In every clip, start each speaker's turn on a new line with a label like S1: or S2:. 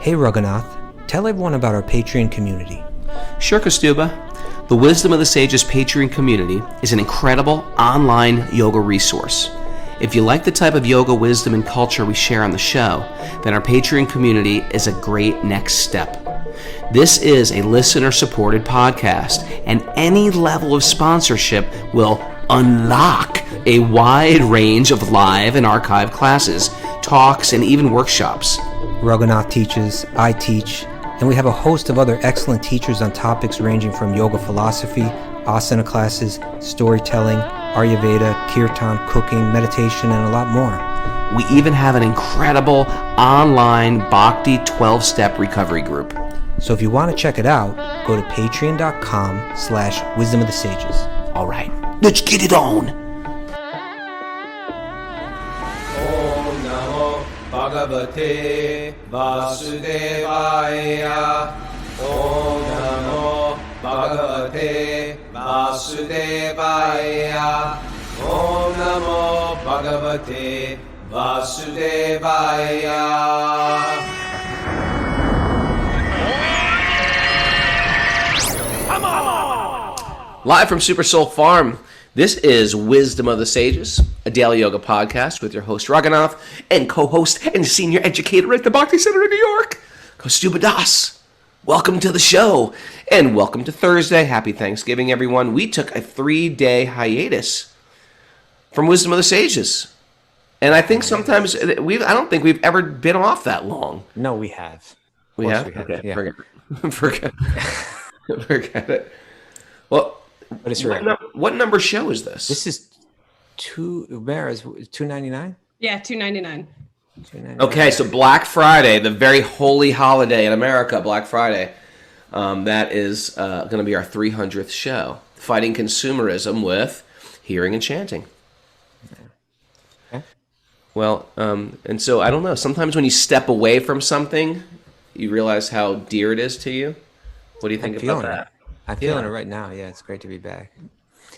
S1: Hey Raghunath, tell everyone about our Patreon community.
S2: Sure, Kaustubha. The Wisdom of the Sages Patreon community is an incredible online yoga resource. If you like the type of yoga wisdom and culture we share on the show, then our Patreon community is a great next step. This is a listener-supported podcast, and any level of sponsorship will unlock a wide range of live and archived classes, talks, and even workshops.
S1: Raghunath teaches, I teach, and we have a host of other excellent teachers on topics ranging from yoga philosophy, asana classes, storytelling, Ayurveda, kirtan, cooking, meditation, and a lot more.
S2: We even have an incredible online Bhakti 12-step recovery group.
S1: So if you want to check it out, go to patreon.com/wisdom of the sages.
S2: All right, let's get it on.
S3: Om Namo Bhagavate Vasudevaya. Om Namo Bhagavate Vasudevaya. Om Namo Bhagavate Vasudevaya.
S2: Live from Super Soul Farm, this is Wisdom of the Sages, a daily yoga podcast with your host Raghunath and co-host and senior educator at the Bhakti Center in New York, Kaustubha Das. Welcome to the show, and welcome to Thursday. Happy Thanksgiving, everyone. We took a 3-day hiatus from Wisdom of the Sages, and I think sometimes I don't think we've ever been off that long.
S4: No, we have.
S2: We have? Okay, yeah. Forget it. Well, what number show is this?
S4: This is $2.99.
S5: Yeah, $2.99.
S2: Okay, so Black Friday, the very holy holiday in America, Black Friday, that is going to be our 300th show, fighting consumerism with hearing and chanting.
S4: Okay.
S2: Well, and so I don't know. Sometimes when you step away from something, you realize how dear it is to you. What do you think about that?
S4: I'm feeling it right now. Yeah, it's great to be back.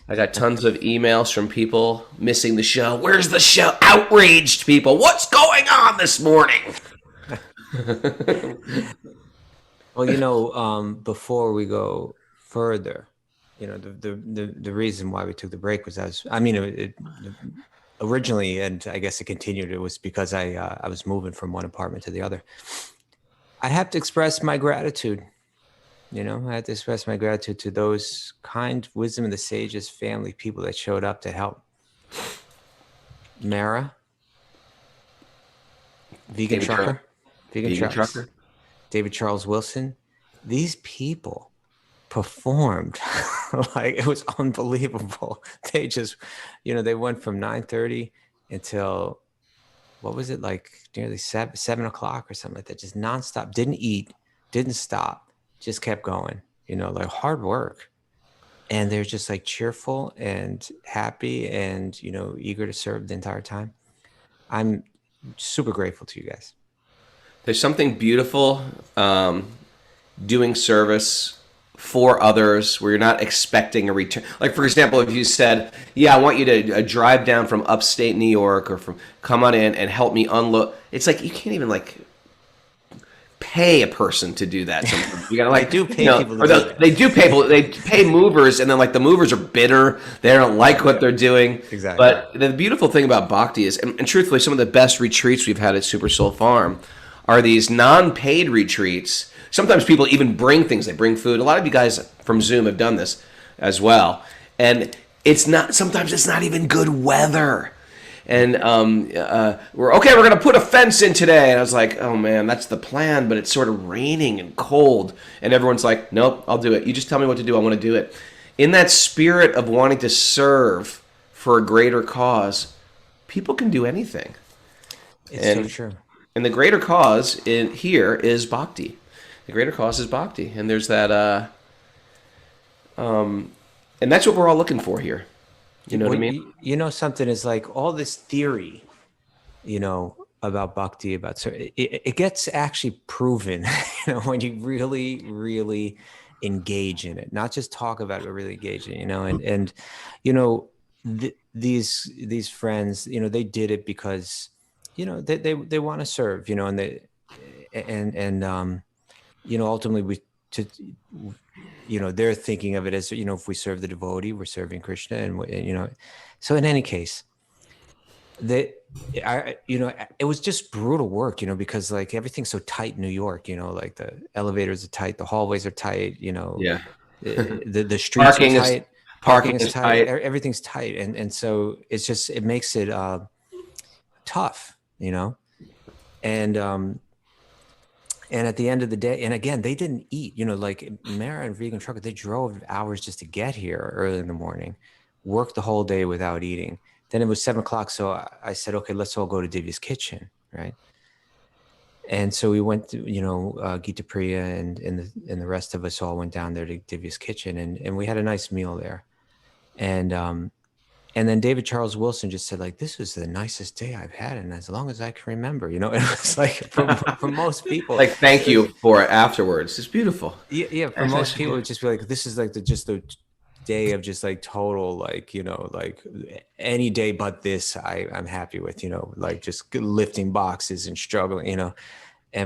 S2: I got tons of emails from people missing the show. Where's the show? Outraged people. What's going on this morning?
S4: Well, before we go further, the reason why we took the break was originally, and I guess it continued. It was because I was moving from one apartment to the other. I have to express my gratitude. I had to express my gratitude to those kind Wisdom of the Sages family people that showed up to help. Mara, Vegan Trucker, David Charles Wilson. These people performed like it was unbelievable. They just, they went from 9:30 until, what was it, like nearly 7 o'clock or something like that, just nonstop, didn't eat, didn't stop. Just kept going, like hard work. And they're just like cheerful and happy and, eager to serve the entire time. I'm super grateful to you guys.
S2: There's something beautiful doing service for others where you're not expecting a return. Like, for example, if you said, I want you to drive down from upstate New York or come on in and help me unload. It's like, you can't even pay a person to do that. Sometimes you gotta
S4: people to do that.
S2: They do pay people. They pay movers, and then the movers are bitter. They don't like what they're doing.
S4: Exactly.
S2: But the beautiful thing about Bhakti is, and truthfully, some of the best retreats we've had at Super Soul Farm are these non-paid retreats. Sometimes people even bring things. They bring food. A lot of you guys from Zoom have done this as well. And sometimes it's not even good weather. And we're going to put a fence in today. And I was like, oh man, that's the plan, but it's sort of raining and cold. And everyone's like, nope, I'll do it. You just tell me what to do. I want to do it. In that spirit of wanting to serve for a greater cause, people can do anything.
S4: It's so true.
S2: And the greater cause here is Bhakti. The greater cause is Bhakti. And there's that, and that's what we're all looking for here. You know what I mean?
S4: Something is like all this theory, about Bhakti, it gets actually proven, when you really, really engage in it, not just talk about it, but really engage in it, these friends, they did it because, they want to serve, and and ultimately they're thinking of it as, if we serve the devotee, we're serving Krishna, and so in any case, it was just brutal work, because like everything's so tight in New York, like the elevators are tight, the hallways are tight,
S2: Yeah.
S4: the streets are tight,
S2: parking
S4: is
S2: is
S4: tight,
S2: tight.
S4: everything's tight, and so it makes it tough, and at the end of the day, and again, they didn't eat, like Mara and Vegan Trucker, they drove hours just to get here early in the morning, worked the whole day without eating. Then it was 7:00. So I said, okay, let's all go to Divya's kitchen. Right. And so we went to, Gita Priya and the rest of us all went down there to Divya's kitchen, and we had a nice meal there. And then David Charles Wilson just said, like, this was the nicest day I've had, and as long as I can remember, it was like for most people,
S2: like, thank you for it afterwards. It's beautiful.
S4: Yeah. For most people, it would just be like, this is like the day of just like total, like, like any day but this, I'm happy with, like just lifting boxes and struggling,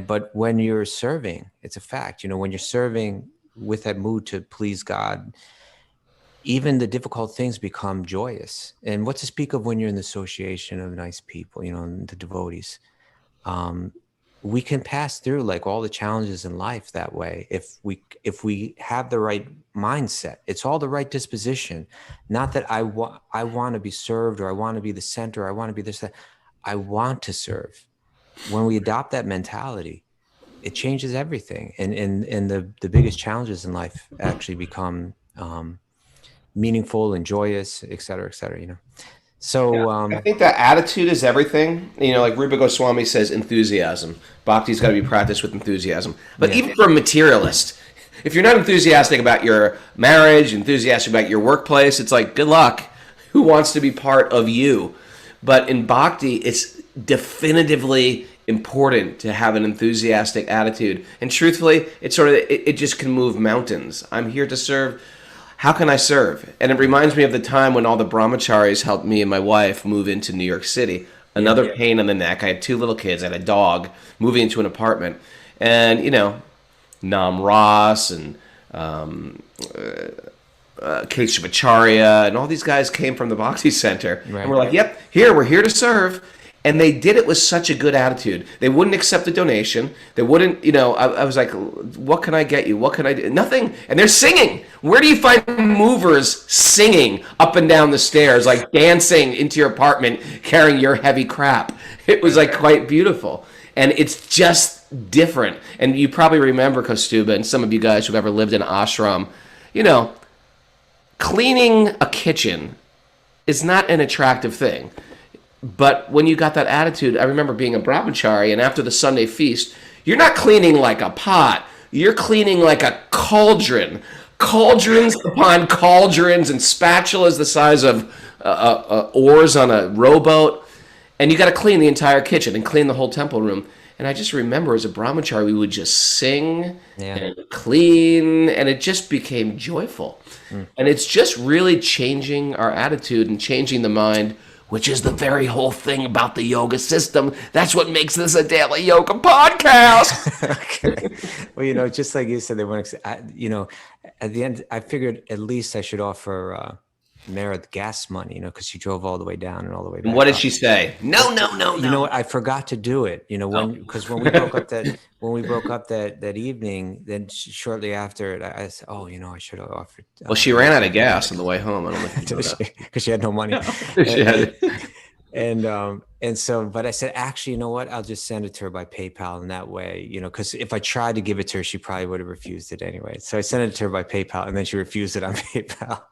S4: but when you're serving, it's a fact, when you're serving with that mood to please God, even the difficult things become joyous. And what to speak of when you're in the association of nice people, the devotees. We can pass through like all the challenges in life that way if we have the right mindset. It's all the right disposition. Not that I want to be served, or I want to be the center, or I want to be this, that. I want to serve. When we adopt that mentality, it changes everything. And the biggest challenges in life actually become meaningful and joyous, et cetera, et cetera, So
S2: I think that attitude is everything. Like Rupa Goswami says, enthusiasm. Bhakti's got to be practiced with enthusiasm. But even for a materialist, if you're not enthusiastic about your marriage, enthusiastic about your workplace, it's like, good luck. Who wants to be part of you? But in Bhakti, it's definitively important to have an enthusiastic attitude. And truthfully, it just can move mountains. I'm here to serve. How can I serve? And it reminds me of the time when all the brahmacharis helped me and my wife move into New York City. Another pain in the neck. I had 2 little kids. I had a dog, moving into an apartment. And, Nam Ross and Keshavacharya and all these guys came from the Bhakti Center. Right. And we're like, yep, we're here to serve. And they did it with such a good attitude. They wouldn't accept a donation. They wouldn't, I was like, what can I get you? What can I do? Nothing. And they're singing. Where do you find movers singing up and down the stairs, like dancing into your apartment, carrying your heavy crap? It was like quite beautiful. And it's just different. And you probably remember, Kaustubha, and some of you guys who've ever lived in ashram, cleaning a kitchen is not an attractive thing. But when you got that attitude, I remember being a brahmachari, and after the Sunday feast, you're not cleaning like a pot. You're cleaning like a cauldron. Cauldrons upon cauldrons and spatulas the size of oars on a rowboat. And you got to clean the entire kitchen and clean the whole temple room. And I just remember as a brahmachari, we would just sing and clean, and it just became joyful. And it's just really changing our attitude and changing the mind, which is the very whole thing about the yoga system. That's what makes this a daily yoga podcast.
S4: Okay. Well, just like you said, they weren't, at the end, I figured at least I should offer Mara gas money, because she drove all the way down and all the way back.
S2: And what did she say? No.
S4: You know what? I forgot to do it. Because when we broke up that evening, then shortly after it, I said, "Oh, I should have offered."
S2: Well, she ran out of gas on the way home. I don't know if you know that.
S4: Because she had no money. And so, but I said, actually, you know what? I'll just send it to her by PayPal, and that way, because if I tried to give it to her, she probably would have refused it anyway. So I sent it to her by PayPal, and then she refused it on PayPal.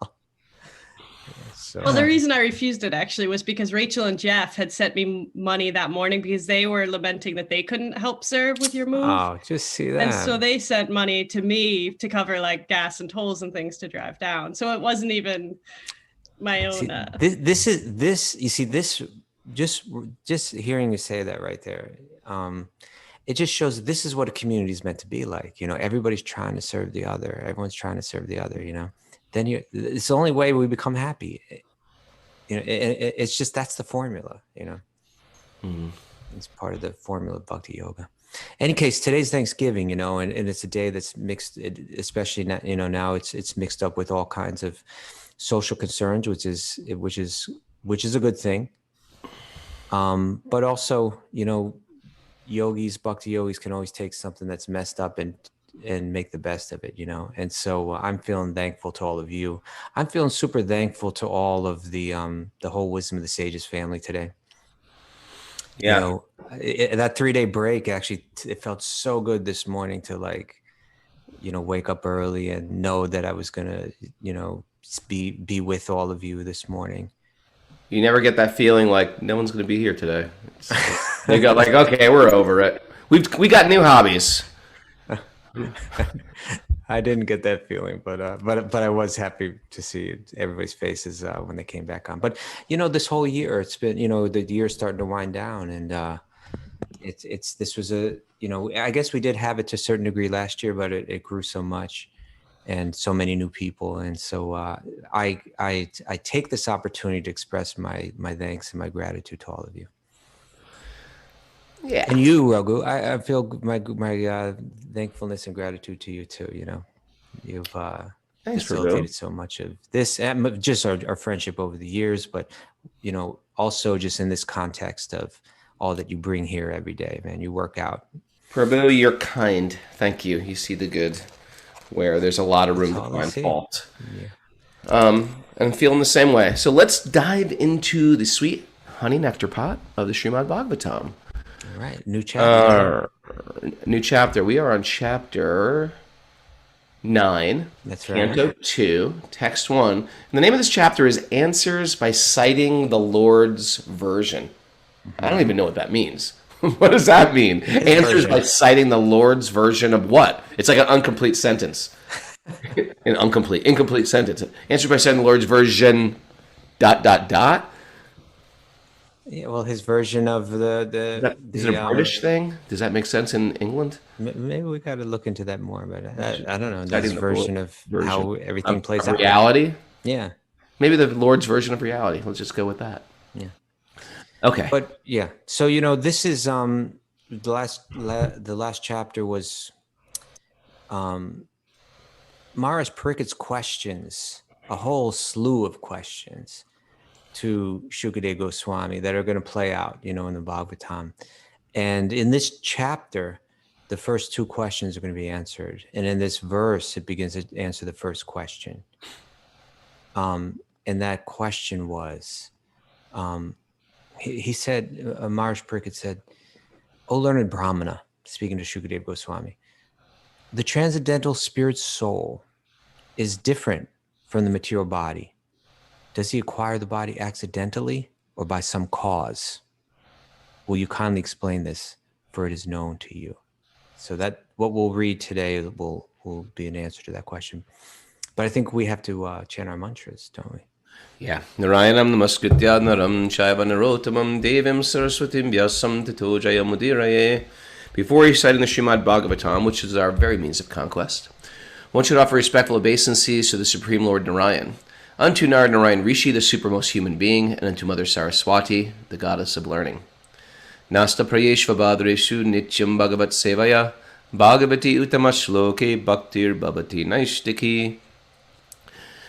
S4: So.
S5: Well, the reason I refused it actually was because Rachel and Jeff had sent me money that morning because they were lamenting that they couldn't help serve with your move.
S4: Oh, just see that.
S5: And so they sent money to me to cover like gas and tolls and things to drive down. So it wasn't even my own. Just hearing you say that right there, it just shows this is what a community is meant to be like. Everybody's trying to serve the other. Everyone's trying to serve the other. Then it's the only way we become happy. It's just, that's the formula, It's part of the formula of Bhakti yoga. Any case, today's Thanksgiving, and it's a day that's mixed, especially now, now it's mixed up with all kinds of social concerns, which is a good thing. But also, yogis, bhakti yogis can always take something that's messed up and make the best of it, And so I'm feeling thankful to all of you. I'm feeling super thankful to all of the whole Wisdom of the Sages family today.
S2: Yeah.
S5: That 3-day break, actually, it felt so good this morning to wake up early and know that I was going to, be with all of you this morning.
S2: You never get that feeling like no one's going to be here today. You got like, okay, we're over it. We got new hobbies.
S5: I didn't get that feeling, but I was happy to see everybody's faces when they came back on. But this whole year, it's been the year's starting to wind down, and this was I guess we did have it to a certain degree last year, but it grew so much, and so many new people, and so I take this opportunity to express my thanks and my gratitude to all of you.
S2: Yeah.
S5: And you, Raghu, I feel my thankfulness and gratitude to you too. You've facilitated so much of this, and just our friendship over the years, but also just in this context of all that you bring here every day, man. You work out.
S2: Prabhu, you're kind. Thank you. You see the good where there's a lot of room to find fault. Yeah. And I'm feeling the same way. So let's dive into the sweet honey nectar pot of the Srimad-Bhagavatam.
S5: All right, new chapter.
S2: New chapter. We are on chapter 9.
S5: That's right.
S2: Canto 2, text 1. And the name of this chapter is Answers by Citing the Lord's Version. I don't even know what that means. What does that mean? Answers by citing the Lord's version of what? It's like an incomplete sentence. An incomplete sentence. Answers by citing the Lord's version, ...
S5: Yeah, well, his version of the
S2: is it a British thing? Does that make sense in England?
S5: Maybe we got to look into that more, but I don't know. That's his version of how everything plays out.
S2: Reality?
S5: Yeah.
S2: Maybe the Lord's version of reality. Let's just go with that.
S5: Yeah.
S2: Okay.
S5: But yeah, so this is the last chapter was Maharaj Parikshit's questions, a whole slew of questions to Shukadeva Goswami that are going to play out, in the Bhagavatam. And in this chapter, the first 2 questions are going to be answered. And in this verse, it begins to answer the first question. And that question was, he said, Maharaj Parikshit said, "O learned Brahmana," speaking to Shukadeva Goswami, "the transcendental spirit soul is different from the material body. Does he acquire the body accidentally or by some cause? Will you kindly explain this, for it is known to you?" So that what we'll read today will be an answer to that question. But I think we have to chant our mantras, don't we?
S2: Yeah. Narayanam namaskritya naram shaiva narotamam devim saraswatim vyasam tato jayamudiraye. Before reciting the Srimad-Bhagavatam, which is our very means of conquest, one should offer respectful obeisances to the Supreme Lord Narayan, unto Narad Narayan Rishi, the supermost human being, and unto Mother Saraswati, the goddess of learning. Nasta prayeshva badreshu nityam bhagavat sevaya, bhagavati utamashloke bhaktir bhavati naishtiki.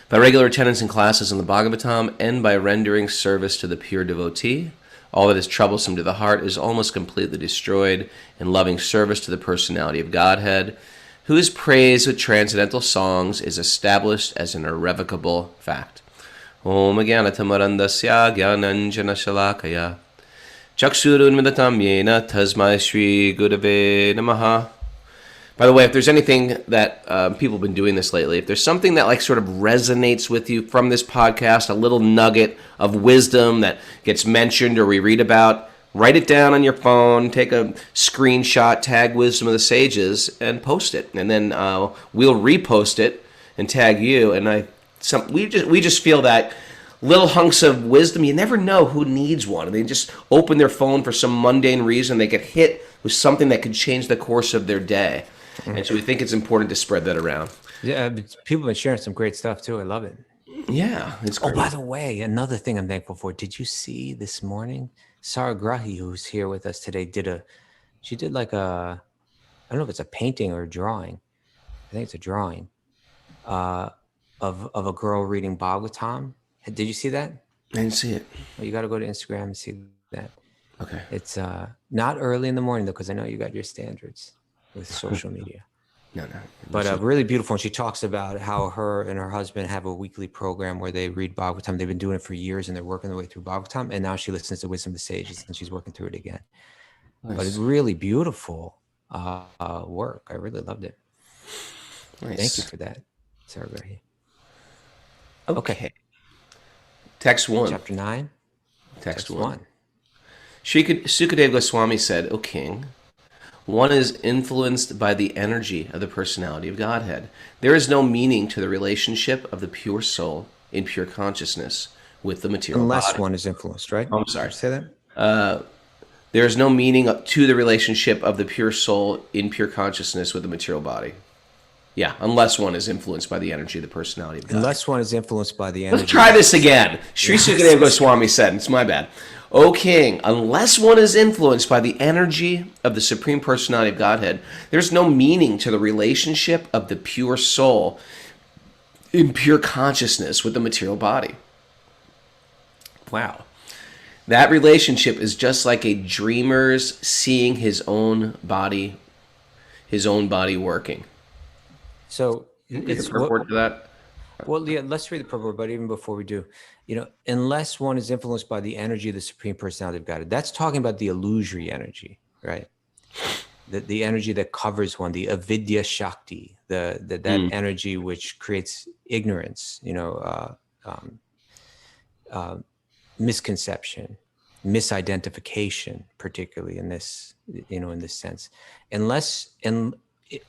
S2: By regular attendance in classes in the Bhagavatam and by rendering service to the pure devotee, all that is troublesome to the heart is almost completely destroyed in loving service to the personality of Godhead, whose praise with transcendental songs is established as an irrevocable fact. Om Jnanatamarandasya Jnananjana Shalakaya Chakshurunmidatam Yena Tasmai Shri Gurave Namaha. By the way, if there's anything that people have been doing this lately, if there's something that sort of resonates with you from this podcast, a little nugget of wisdom that gets mentioned or we read about, write it down on your phone, take a screenshot, tag Wisdom of the Sages, and post it. And then we'll repost it and tag you. And we just feel that little hunks of wisdom, you never know who needs one. They just open their phone for some mundane reason. They get hit with something that could change the course of their day. And so we think it's important to spread that around.
S5: Yeah, people have been sharing some great stuff too. I love it.
S2: Yeah, it's great.
S5: Oh, by the way, another thing I'm thankful for. Did you see this morning? Saragrahi, who's here with us today, did a she did like I don't know if it's a painting or a drawing. I think it's a drawing of a girl reading Bhagavatam. Did you see that?
S2: I didn't see it.
S5: Well, you got to go to Instagram and see that.
S2: Okay.
S5: It's not early in the morning though, because I know you got your standards with social media.
S2: No.
S5: But really beautiful. And she talks about how her and her husband have a weekly program where they read Bhagavatam. They've been doing it for years and they're working their way through Bhagavatam. And now she listens to Wisdom of the Sages and she's working through it again.
S2: Nice.
S5: But it's really beautiful work. I really loved it.
S2: Nice.
S5: Thank you for that, Sarah.
S2: Okay. Text 1.
S5: Chapter 9.
S2: Text 1. Sukadeva Goswami said, O king, one is influenced by the energy of the personality of Godhead. There is no meaning to the relationship of the pure soul in pure consciousness with the material
S5: Unless
S2: body.
S5: one is influenced, right?
S2: Oh, I'm sorry.
S5: Say that?
S2: There is no meaning to the relationship of the pure soul in pure consciousness with the material body. Yeah, unless one is influenced by the energy of the personality of God.
S5: Unless one is influenced by the energy.
S2: Let's try this again. Sri Sukadeva Goswami said, it's my bad. O king, unless one is influenced by the energy of the Supreme Personality of Godhead, there's no meaning to the relationship of the pure soul in pure consciousness with the material body. Wow. That relationship is just like a dreamer's seeing his own body working.
S5: So
S2: It's purport to that.
S5: Well, yeah, let's read the purport, but even before we do, unless one is influenced by the energy of the Supreme Personality of God, that's talking about the illusory energy, right? The energy that covers one, the avidya shakti, that energy which creates ignorance, misconception, misidentification, particularly in this, in this sense,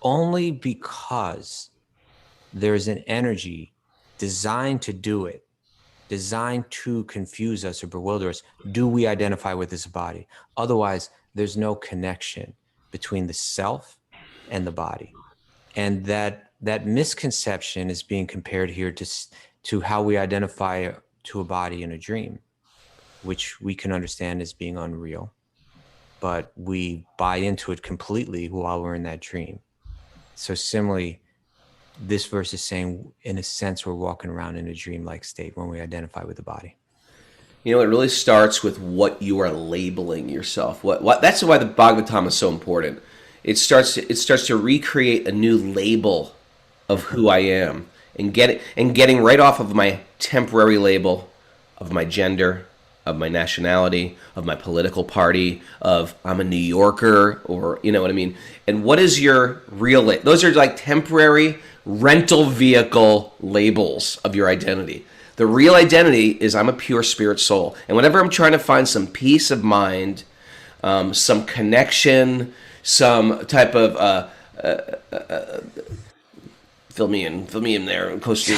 S5: only because there's an energy designed to do it, designed to confuse us or bewilder us, do we identify with this body. Otherwise, there's no connection between the self and the body. And that misconception is being compared here to how we identify to a body in a dream, which we can understand as being unreal, but we buy into it completely while we're in that dream. So similarly, this verse is saying, in a sense, we're walking around in a dreamlike state when we identify with the body.
S2: It really starts with what you are labeling yourself. What that's why the Bhagavatam is so important. It starts to recreate a new label of who I am and getting right off of my temporary label of my gender, of my nationality, of my political party, of I'm a New Yorker, or you know what I mean. And what is your real label? Those are like temporary rental vehicle labels of your identity. The real identity is I'm a pure spirit soul. And whenever I'm trying to find some peace of mind, some connection, some type of fill me in there, close to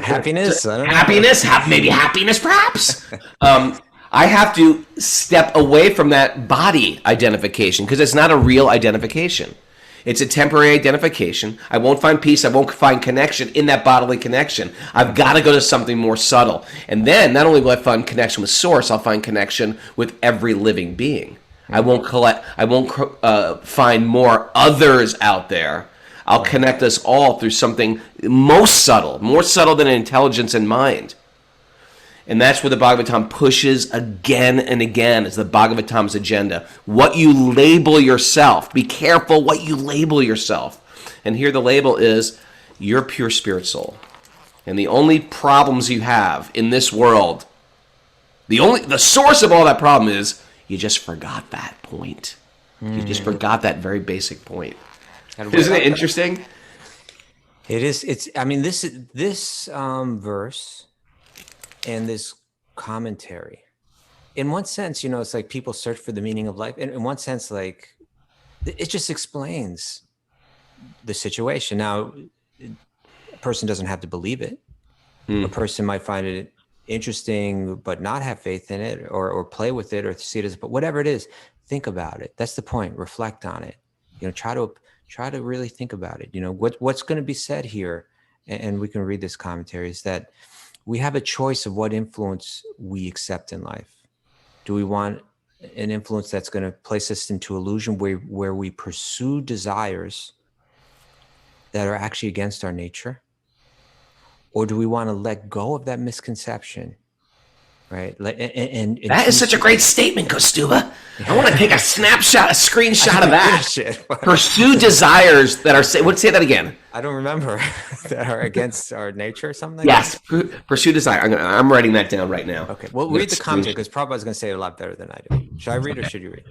S5: happiness. I don't know.
S2: Maybe happiness, perhaps. I have to step away from that body identification because it's not a real identification. It's a temporary identification. I won't find peace. I won't find connection in that bodily connection. I've got to go to something more subtle. And then not only will I find connection with Source, I'll find connection with every living being. I won't find more others out there. I'll connect us all through something more subtle than intelligence and mind. And that's where the Bhagavatam pushes again and again, is the Bhagavatam's agenda. What you label yourself. Be careful what you label yourself. And here the label is, you're pure spirit soul. And the only problems you have in this world, the source of all that problem is, you just forgot that point. You just forgot that very basic point. Isn't it interesting?
S5: It is. This verse and this commentary, in one sense, it's like people search for the meaning of life. And in one sense, like, it just explains the situation. Now, a person doesn't have to believe it. A person might find it interesting, but not have faith in it, or play with it, or see it as, but whatever it is, think about it. That's the point. Reflect on it. Try to really think about it. What's going to be said here, and we can read this commentary, is that we have a choice of what influence we accept in life. Do we want an influence that's going to place us into illusion where we pursue desires that are actually against our nature? Or do we want to let go of that misconception? Right. And
S2: that is such a great statement, Kaustubha. I want to take a snapshot, a screenshot of that. Pursue desires that are, say that again.
S5: I don't remember. That are against our nature or something like
S2: yes,
S5: that?
S2: Pursue desire. I'm writing that down right now.
S5: Okay. Well, read the commentary because Prabhupada's going to say it a lot better than I do. Should I read or should you read?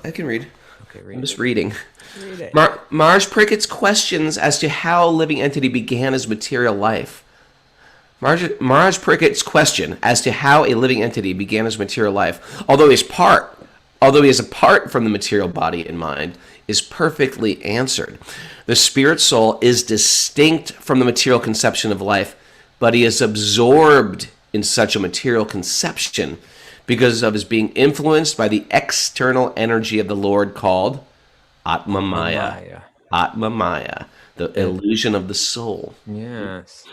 S2: I can read.
S5: Okay, read.
S2: I'm just reading.
S5: Read it.
S2: Marge Prickett's questions as to how a living entity began his material life. Marge Prickett's question as to how a living entity began his material life, although he is apart from the material body and mind, is perfectly answered. The spirit soul is distinct from the material conception of life, but he is absorbed in such a material conception because of his being influenced by the external energy of the Lord called Atma Maya. Atma Maya, the illusion of the soul.
S5: Yes.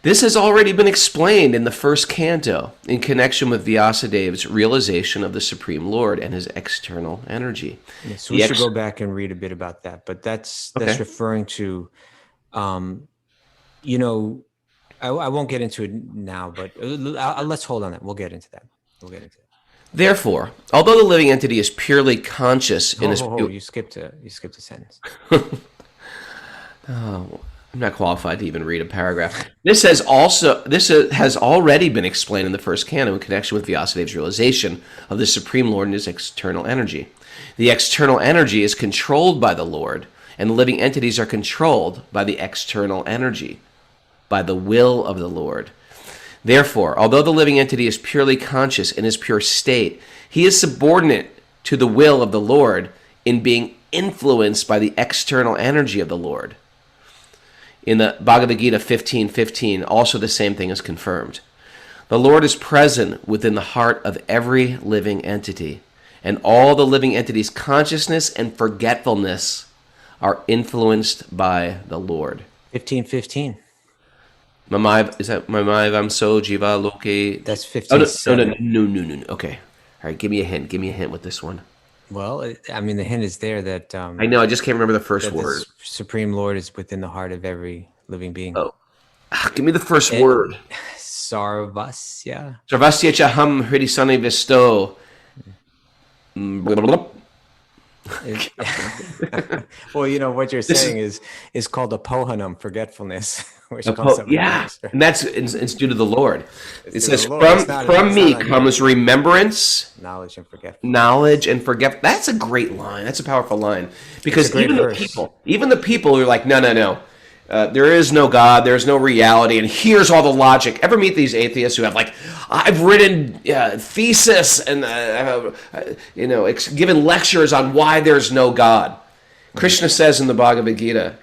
S2: This has already been explained in the first canto in connection with Vyasadeva's realization of the Supreme Lord and his external energy.
S5: Yeah, so we should go back and read a bit about that. But that's referring to, you know, I won't get into it now, but let's hold on that. We'll get into that.
S2: Therefore, although the living entity is purely conscious in his...
S5: You skipped a sentence.
S2: I'm not qualified to even read a paragraph. This has already been explained in the first canto in connection with Vyasadeva's realization of the Supreme Lord and his external energy. The external energy is controlled by the Lord, and the living entities are controlled by the external energy, by the will of the Lord. Therefore, although the living entity is purely conscious in his pure state, he is subordinate to the will of the Lord in being influenced by the external energy of the Lord. In the Bhagavad Gita 15:15, also the same thing is confirmed. The Lord is present within the heart of every living entity, and all the living entities' consciousness and forgetfulness are influenced by the Lord.
S5: 15:15.
S2: Is that Mamaivam so jiva loke?
S5: That's 15:7.
S2: No. Okay. All right, give me a hint with this one.
S5: Well, I mean, the hint is there that...
S2: I know, I just can't remember the first word.
S5: The Supreme Lord is within the heart of every living being.
S2: Oh. Give me the first word.
S5: Sarvasya.
S2: Sarvasya chaham hridisani visto.
S5: Well, you know, what you're saying is called a pohanam, forgetfulness. Which comes up
S2: and it's due to the Lord. It says, from me comes remembrance,
S5: knowledge and forgetfulness.
S2: That's a great line. That's a powerful line. Because even the people who are like, no. There is no God, there's no reality, and here's all the logic. Ever meet these atheists who have like, I've written thesis and given lectures on why there's no God. Krishna says in the Bhagavad Gita,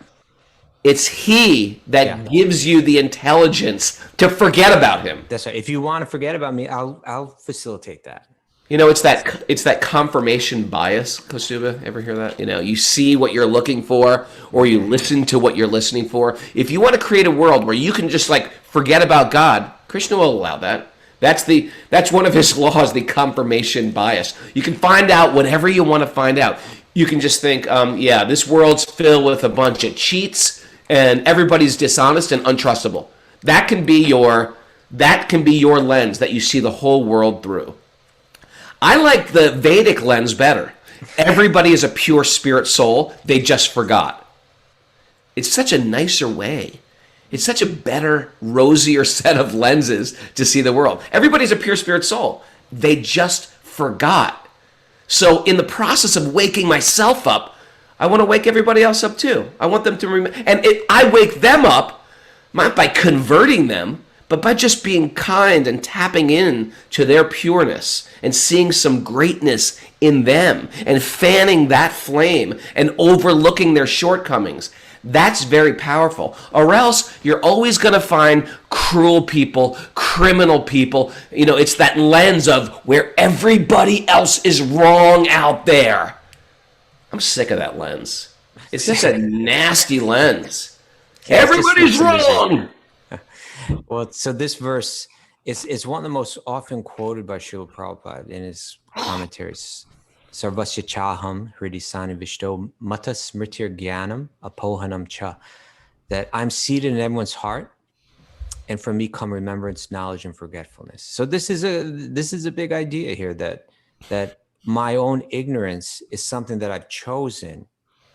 S2: it's he that gives you the intelligence to forget about him.
S5: That's right. If you want to forget about me, I'll facilitate that.
S2: You know, it's that confirmation bias, Kaustubha. Ever hear that? You know, you see what you're looking for, or you listen to what you're listening for. If you want to create a world where you can just like forget about God, Krishna will allow that. That's one of his laws, the confirmation bias. You can find out whatever you want to find out. You can just think, this world's filled with a bunch of cheats, and everybody's dishonest and untrustable. That can be your lens that you see the whole world through. I like the Vedic lens better. Everybody is a pure spirit soul. They just forgot. It's such a nicer way. It's such a better, rosier set of lenses to see the world. Everybody's a pure spirit soul. They just forgot. So in the process of waking myself up, I want to wake everybody else up too. I want them to remember. And I wake them up, not by converting them, but by just being kind and tapping in to their pureness and seeing some greatness in them and fanning that flame and overlooking their shortcomings. That's very powerful. Or else you're always going to find cruel people, criminal people. You know, it's that lens of where everybody else is wrong out there. I'm sick of that lens. It's just a nasty lens. Everybody's wrong.
S5: Well, so this verse It's one of the most often quoted by Srila Prabhupada in his commentaries. Sarvasya chaham hridisani vishto mata smritir jnanam apohanam cha. That I'm seated in everyone's heart, and from me come remembrance, knowledge, and forgetfulness. So this is a big idea here, that my own ignorance is something that I've chosen.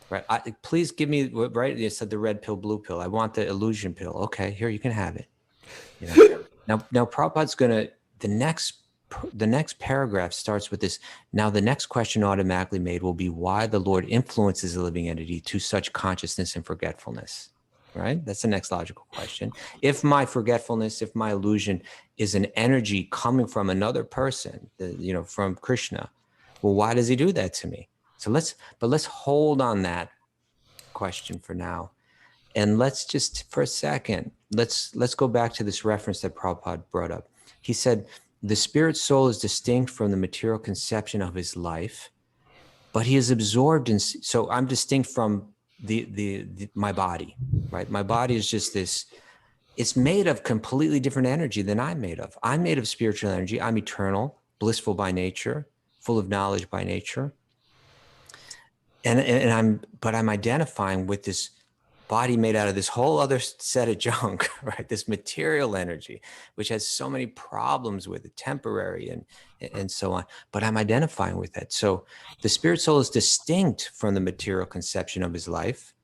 S5: Right? Please give me, right? You said the red pill, blue pill. I want the illusion pill. Okay, here, you can have it. You know? Now Prabhupada's the next paragraph starts with this. Now the next question automatically made will be why the Lord influences a living entity to such consciousness and forgetfulness. Right? That's the next logical question. If my forgetfulness, if my illusion is an energy coming from another person, from Krishna, well, why does he do that to me? So let's hold on that question for now. And let's just, for a second, let's go back to this reference that Prabhupada brought up. He said, the spirit soul is distinct from the material conception of his life, but he is absorbed in, so I'm distinct from my body, right? My body is just this, it's made of completely different energy than I'm made of. I'm made of spiritual energy. I'm eternal, blissful by nature, full of knowledge by nature. And I'm identifying with this body made out of this whole other set of junk, right? This material energy, which has so many problems with it, temporary and so on. But I'm identifying with that. So the spirit soul is distinct from the material conception of his life,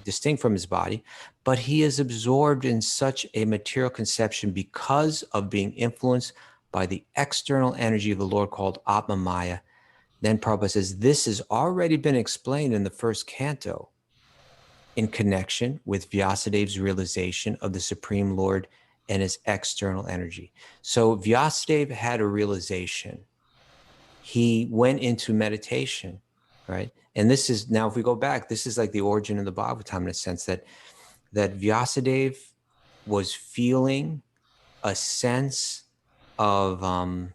S5: distinct from his body, but he is absorbed in such a material conception because of being influenced by the external energy of the Lord called Atma Maya. Then Prabhupada says, this has already been explained in the first canto in connection with Vyasadeva's realization of the Supreme Lord and his external energy. So Vyasadeva had a realization. He went into meditation, right? And this is, now if we go back, this is like the origin of the Bhagavatam in a sense that Vyasadeva was feeling a sense of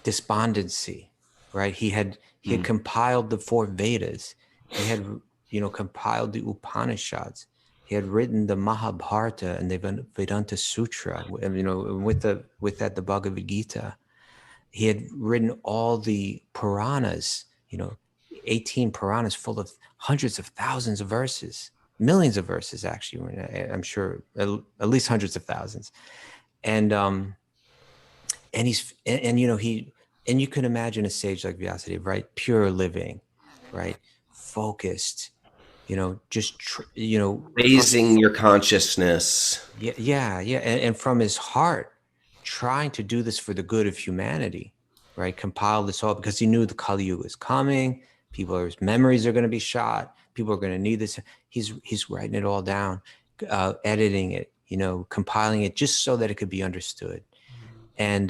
S5: despondency, right? He had compiled the 4 Vedas. He had, compiled the Upanishads. He had written the Mahabharata and the Vedanta Sutra, with that the Bhagavad Gita. He had written all the Puranas, 18 Puranas full of hundreds of thousands of verses, millions of verses, actually, I'm sure, at least hundreds of thousands. And you can imagine a sage like Vyasadeva, right? Pure living, right? Focused,
S2: raising your consciousness.
S5: Yeah. And from his heart, trying to do this for the good of humanity, right? Compile this all because he knew the Kali Yuga is coming. People's memories are going to be shot. People are going to need this. He's writing it all down, editing it, compiling it just so that it could be understood. And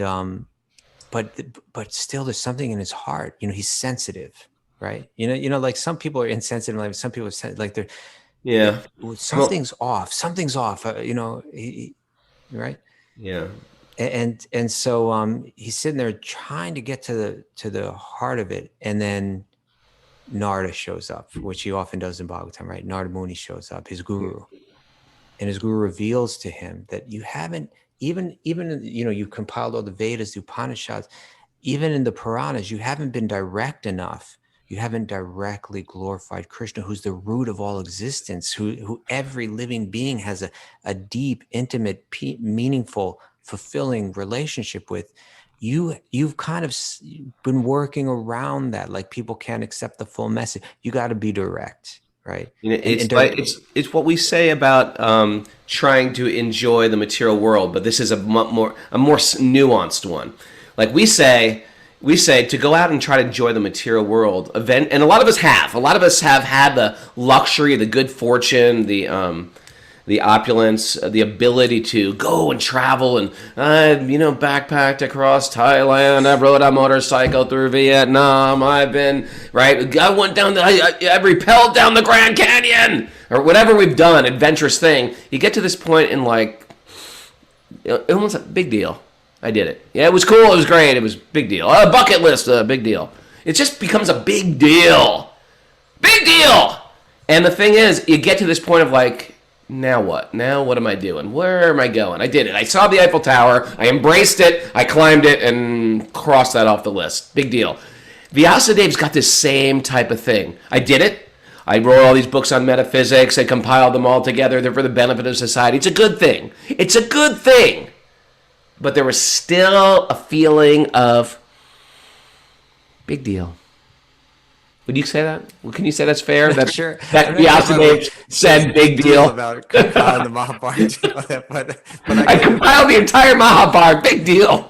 S5: but still, there's something in his heart. He's sensitive, right? Like some people are insensitive, like some people are like they're something's off. Something's off. Right?
S2: Yeah.
S5: And so he's sitting there trying to get to the heart of it, and then Narada shows up, which he often does in Bhagavatam, right? Narada Muni shows up, his guru, and his guru reveals to him that you haven't even you compiled all the Vedas, the Upanishads, even in the Puranas, you haven't been direct enough. You haven't directly glorified Krishna, who's the root of all existence, who every living being has a deep, intimate, meaningful, fulfilling relationship with. You've kind of been working around that, like people can't accept the full message. You got to be direct, right?
S2: It's what we say about trying to enjoy the material world, but this is a more nuanced one. Like we say to go out and try to enjoy the material world event, and a lot of us have had the luxury, the good fortune, the opulence, the ability to go and travel, and backpacked across Thailand. I rode a motorcycle through Vietnam. I went down I rappelled down the Grand Canyon, or whatever we've done, adventurous thing. You get to this point in almost a big deal. I did it. Yeah, it was cool. It was great. It was big deal. Bucket list, big deal. It just becomes a big deal. Big deal. And the thing is, you get to this point of now what? Now what am I doing? Where am I going? I did it. I saw the Eiffel Tower. I embraced it. I climbed it and crossed that off the list. Big deal. Vyasadeva's got this same type of thing. I did it. I wrote all these books on metaphysics. I compiled them all together. They're for the benefit of society. It's a good thing. It's a good thing. But there was still a feeling of big deal. Would you say that? Well, can you say that's fair? That's
S5: Sure.
S2: That Vyasadeva said big deal.
S5: About compiling the Mahabharata, but
S2: I compiled the entire Mahabharata. Big deal.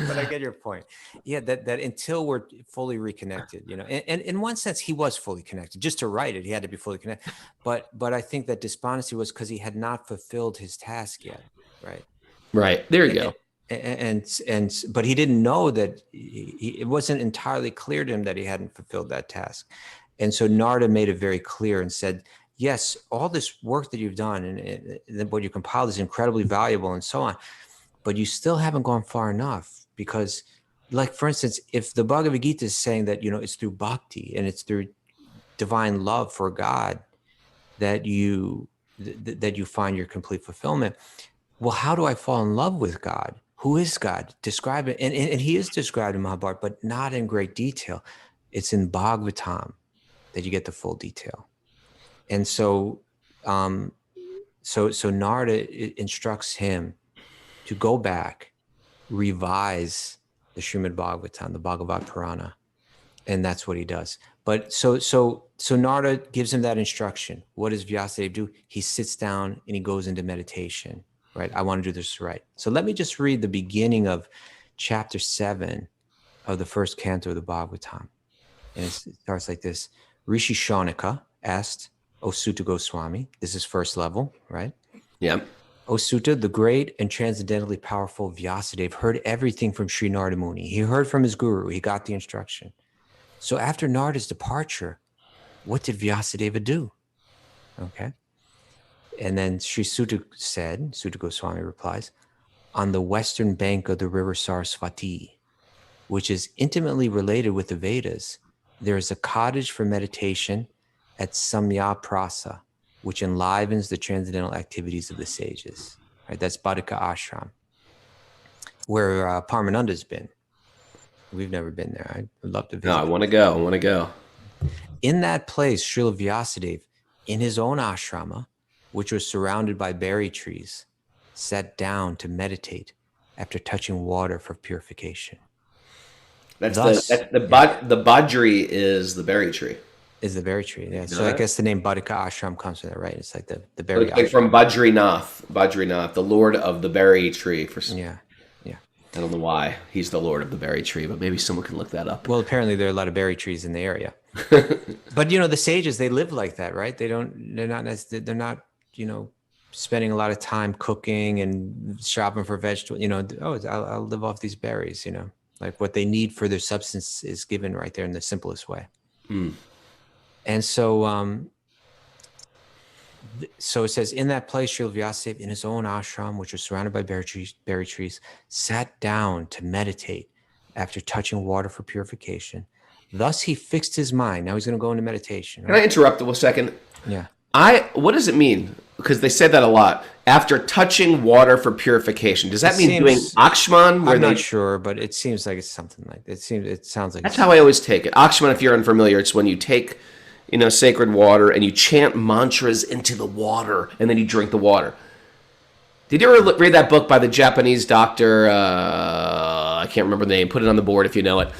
S5: but I get your point. Yeah, that until we're fully reconnected, and in one sense, he was fully connected. Just to write it, he had to be fully connected. But I think that despondency was because he had not fulfilled his task yet, right?
S2: Right. There you go.
S5: But he didn't know that it wasn't entirely clear to him that he hadn't fulfilled that task. And so Narada made it very clear and said, yes, all this work that you've done and what you compiled is incredibly valuable and so on, but you still haven't gone far enough because, like, for instance, if the Bhagavad Gita is saying that, it's through bhakti and it's through divine love for God that you find your complete fulfillment. Well, how do I fall in love with God? Who is God? Describe it. And he is described in Mahabharata, but not in great detail. It's in Bhagavatam that you get the full detail. And so Narada instructs him to go back, revise the Srimad-Bhagavatam, the Bhagavad Purana. And that's what he does. But so Narada gives him that instruction. What does Vyasadeva do? He sits down and he goes into meditation. Right, I want to do this right. So let me just read the beginning of chapter 7 of the first canto of the Bhagavatam. And it starts like this. Rishi Shaunika asked, O Sutta Goswami, this is first level, right?
S2: Yeah.
S5: O Sutta, the great and transcendently powerful Vyasadeva heard everything from Sri Narada Muni. He heard from his guru. He got the instruction. So after Narada's departure, what did Vyasadeva do? Okay. And then Sri Sutta Goswami replies, on the western bank of the river Saraswati, which is intimately related with the Vedas, there is a cottage for meditation at Samya Prasa, which enlivens the transcendental activities of the sages. Right, that's Bhattaka Ashram, where Parmananda's been. We've never been there. I'd love to visit.
S2: No, I want to go.
S5: In that place, Srila Vyasadeva, in his own ashrama, which was surrounded by berry trees, sat down to meditate after touching water for purification. The
S2: Badri is the berry tree.
S5: Is the berry tree, yeah. So I guess the name Bhattaka Ashram comes from that, right? It's like the berry
S2: like from Badrinath, the lord of the berry tree.
S5: Yeah.
S2: I don't know why he's the lord of the berry tree, but maybe someone can look that up.
S5: Well, apparently there are a lot of berry trees in the area. But the sages, they live like that, right? They're not spending a lot of time cooking and shopping for vegetables, I'll live off these berries, like what they need for their substance is given right there in the simplest way. And so it says, in that place, Srila Vyasadeva, in his own ashram, which was surrounded by berry trees, sat down to meditate after touching water for purification. Thus he fixed his mind. Now he's going to go into meditation. Right?
S2: Can I interrupt a second?
S5: Yeah.
S2: What does it mean? Because they said that a lot. After touching water for purification, does that mean doing Akshman?
S5: I'm not sure, but it seems like it's something like it sounds like
S2: that's how I always take it. Akshman, if you're unfamiliar, it's when you take sacred water and you chant mantras into the water and then you drink the water. Did you ever read that book by the Japanese doctor? I can't remember the name. Put it on the board if you know it.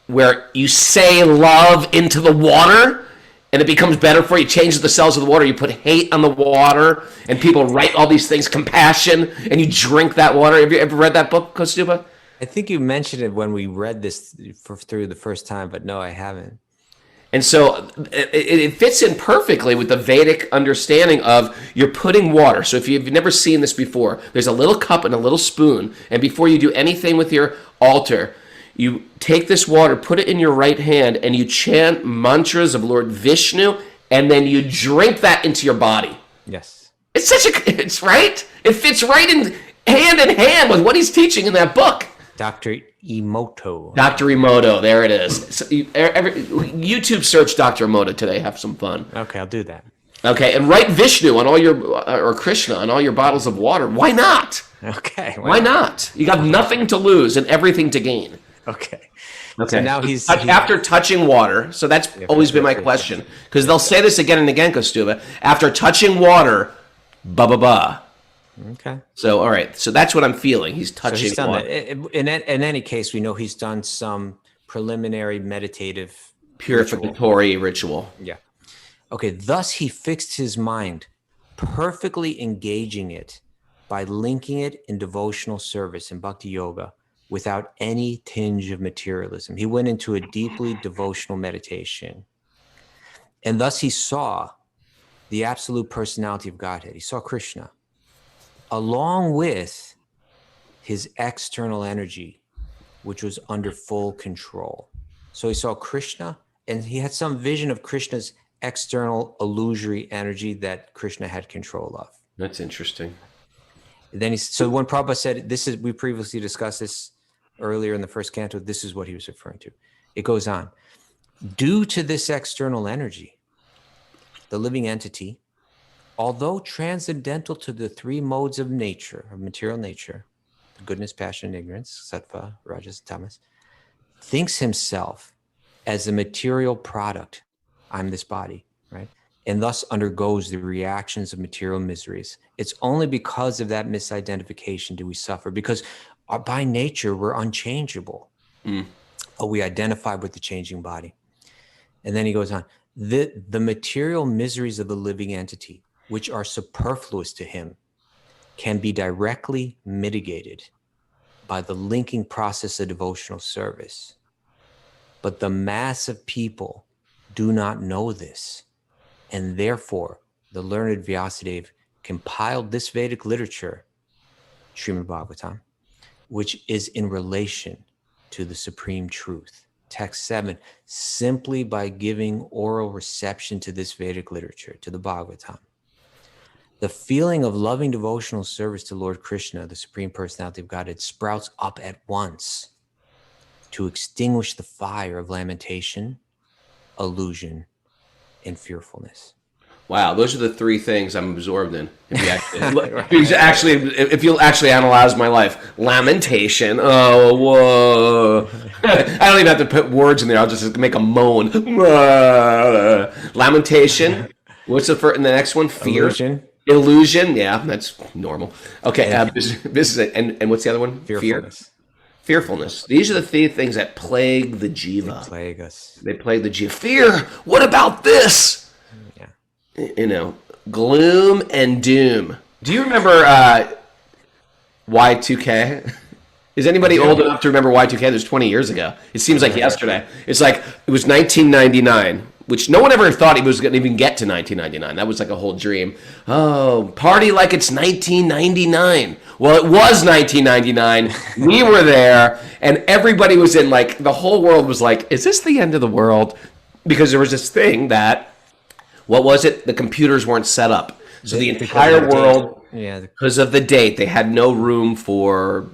S2: Where you say love into the water and it becomes better for you. It changes the cells of the water. You put hate on the water and people write all these things, compassion, and you drink that water. Have you ever read that book, Kaustubha?
S5: I think you mentioned it when we read this through the first time, but no, I haven't.
S2: And so it fits in perfectly with the Vedic understanding of you're putting water. So if you've never seen this before, there's a little cup and a little spoon. And before you do anything with your altar, you take this water, put it in your right hand, and you chant mantras of Lord Vishnu, and then you drink that into your body.
S5: Yes.
S2: It's right. It fits right in hand with what he's teaching in that book.
S5: Dr. Emoto.
S2: Dr. Emoto, there it is. So YouTube search Dr. Emoto today. Have some fun.
S5: Okay, I'll do that.
S2: Okay, and write Vishnu on all your or Krishna on all your bottles of water. Why not?
S4: Okay.
S2: Why not? You got nothing to lose and everything to gain.
S4: Okay.
S2: Okay.
S4: So now he's
S2: After touching water. So that's always been my question, because they'll say this again and again, Kaustubha. After touching water, ba ba ba.
S4: okay.
S2: So all right. So that's what I'm feeling. He's
S4: So
S2: touching
S4: he's done
S2: water.
S4: that. In any case, we know he's done some preliminary meditative
S2: Purificatory ritual.
S4: Yeah. Okay. Thus, he fixed his mind, perfectly engaging it by linking it in devotional service in bhakti yoga without any tinge of materialism. He went into a deeply devotional meditation. And thus he saw the absolute personality of Godhead. He saw Krishna along with his external energy, which was under full control. So he saw Krishna, and he had some vision of Krishna's external illusory energy that Krishna had control of.
S2: That's interesting.
S4: Then so when Prabhupada said, we previously discussed this earlier in the first canto, this is what he was referring to. It goes on. Due to this external energy, the living entity, although transcendental to the three modes of nature, of material nature, goodness, passion, and ignorance, sattva, rajas, tamas, thinks himself as a material product. I'm this body, right? And thus undergoes the reactions of material miseries. It's only because of that misidentification do we suffer, because by nature, we're unchangeable. But we identify with the changing body. And then he goes on, the material miseries of the living entity, which are superfluous to him, can be directly mitigated by the linking process of devotional service. But the mass of people do not know this. And therefore, the learned Vyasadeva compiled this Vedic literature, Srimad-Bhagavatam, which is in relation to the supreme truth. Text 7, simply by giving oral reception to this Vedic literature, to the Bhagavatam, the feeling of loving devotional service to Lord Krishna, the Supreme Personality of Godhead, sprouts up at once to extinguish the fire of lamentation, illusion, and fearfulness.
S2: Wow, those are the three things I'm absorbed in. If you'll actually analyze my life, lamentation. Oh, whoa! I don't even have to put words in there. I'll just make a moan. Lamentation. What's the next one? Fear. Illusion. Yeah, that's normal. Okay, this is it. And what's the other one?
S4: Fearfulness.
S2: Fearfulness. These are the three things that plague the jiva.
S4: They plague us.
S2: They plague the jiva. Fear. What about this? Gloom and doom. Do you remember Y2K? Is anybody old enough to remember Y2K? That was 20 years ago. It seems like yesterday. It's like, it was 1999, which no one ever thought he was going to even get to 1999. That was like a whole dream. Oh, party like it's 1999. Well, it was 1999. We were there, and everybody was in, like, the whole world was like, is this the end of the world? Because there was this thing that, what was it? The computers weren't set up. So the entire world, because of the date, they had no room for,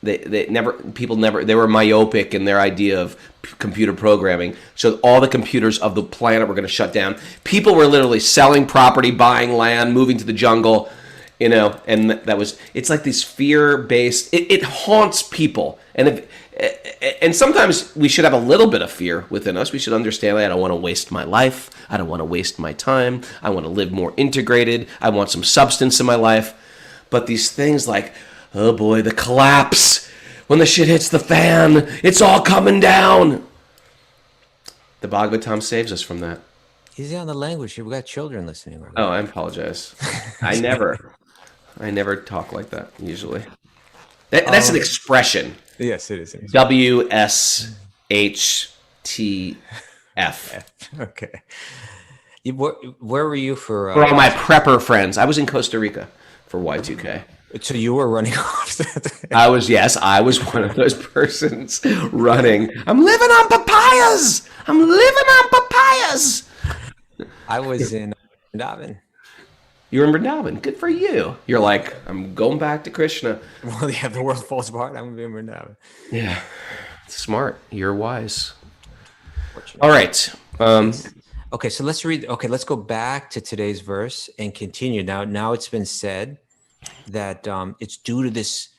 S2: they were myopic in their idea of computer programming. So all the computers of the planet were going to shut down. People were literally selling property, buying land, moving to the jungle, and it's like this fear-based, it haunts people. And sometimes we should have a little bit of fear within us. We should understand that I don't want to waste my life. I don't want to waste my time. I want to live more integrated. I want some substance in my life. But these things like, oh boy, the collapse. When the shit hits the fan, it's all coming down. The Bhagavatam saves us from that.
S4: Easy on the language. We've got children listening. Right?
S2: Oh, I apologize. I never talk like that usually. That's an expression.
S4: Yes, it is.
S2: WSHTF.
S4: Okay. Where were you for
S2: all my prepper friends? I was in Costa Rica for Y2K.
S4: So you were running off.
S2: I was one of those persons running. I'm living on papayas.
S4: I was in Vrindavan.
S2: You were in Vrindavan. Good for you. You're like, I'm going back to Krishna.
S4: Well, yeah, the world falls apart. I'm going to be in Vrindavan.
S2: Yeah. Smart. You're wise. All right.
S5: Okay, so let's read. Okay, let's go back to today's verse and continue. Now it's been said that it's due to this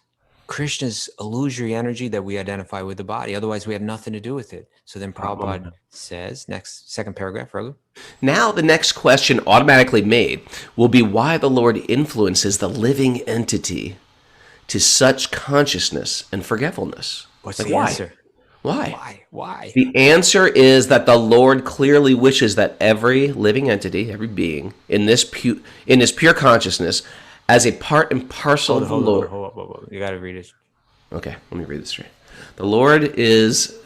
S5: Krishna's illusory energy that we identify with the body. Otherwise, we have nothing to do with it. So then Prabhupada says, next second paragraph, Raghu.
S2: Now, the next question automatically made will be why the Lord influences the living entity to such consciousness and forgetfulness.
S5: What's
S2: Like,
S5: the
S2: why?
S5: answer? Why?
S2: The answer is that the Lord clearly wishes that every living entity, every being, in this pure consciousness, as a part and parcel of the Lord.
S5: Hold on. You got to read it.
S2: Okay, let me read this straight. The Lord is.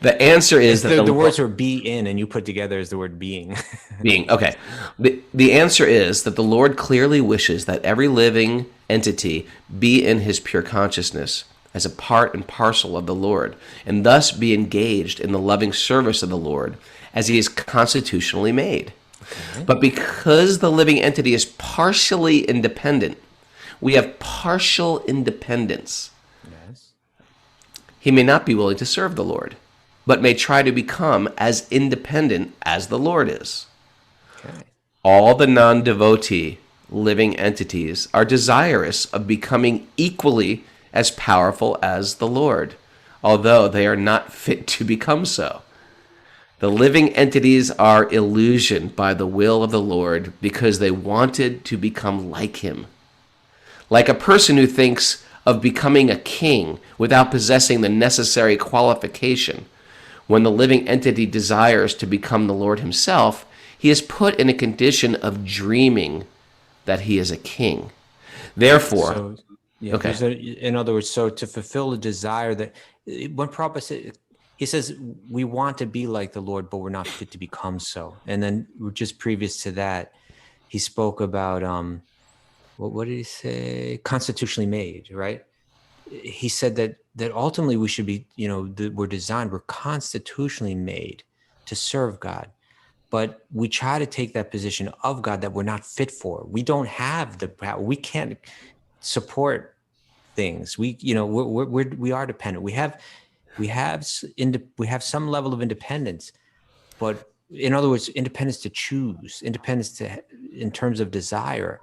S2: The answer is that
S5: the words were be in, and you put together as the word being.
S2: Being. Okay. The answer is that the Lord clearly wishes that every living entity be in his pure consciousness as a part and parcel of the Lord, and thus be engaged in the loving service of the Lord as he is constitutionally made. Okay. But because the living entity is partially independent, we have partial independence.
S5: Yes.
S2: He may not be willing to serve the Lord, but may try to become as independent as the Lord is.
S5: Okay.
S2: All the non-devotee living entities are desirous of becoming equally as powerful as the Lord, although they are not fit to become so. The living entities are illusioned by the will of the Lord because they wanted to become like him. Like a person who thinks of becoming a king without possessing the necessary qualification. When the living entity desires to become the Lord himself, he is put in a condition of dreaming that he is a king. Therefore,
S5: in other words, so to fulfill the desire that when Prabhupada said, he says, we want to be like the Lord, but we're not fit to become so. And then just previous to that, he spoke about, what did he say? Constitutionally made, right? He said that ultimately we should be, we're constitutionally made to serve God. But we try to take that position of God that we're not fit for. We don't have the power. We can't support things. We are dependent. We have some level of independence, but in other words, independence to choose, independence in terms of desire,